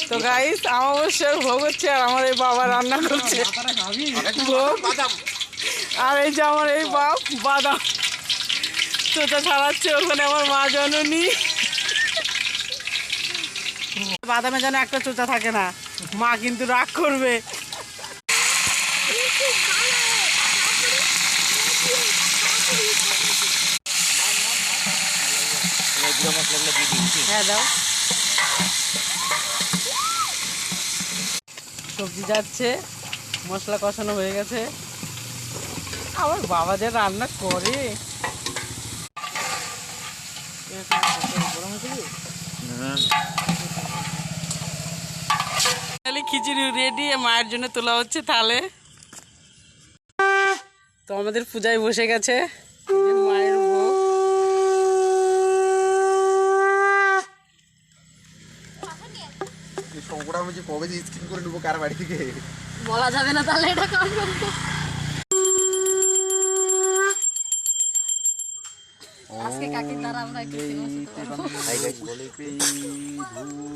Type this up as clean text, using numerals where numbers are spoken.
তো গাইস অমাবস্যার ভোগ হচ্ছে আর আমার এই বাবা রান্না করছে ভোগ। আর এই যে আমার এই বাপ বাদাম চোচা ছাড়াচ্ছে, ওখানে আমার মা জননী। বাদামে যেন একটা চোচা থাকে না, মা কিন্তু রাগ করবে। হ্যাঁ দাও, সবজি যাচ্ছে, মশলা কষানো হয়ে গেছে। আমার বাবা যে রান্না করে, খিচুড়ি রেডি, মায়ের জন্য তোলা হচ্ছে থালে। তো আমাদের পূজায় বসে গেছে মায়ের ভোগ। শঙ্করা আমি যে কবে যে স্ক্রিন করে নেবো কার বাড়ি থেকে বলা যাবে না, তাহলে এটা কাজ আজকে কাকির দ্বারা আমরা একটু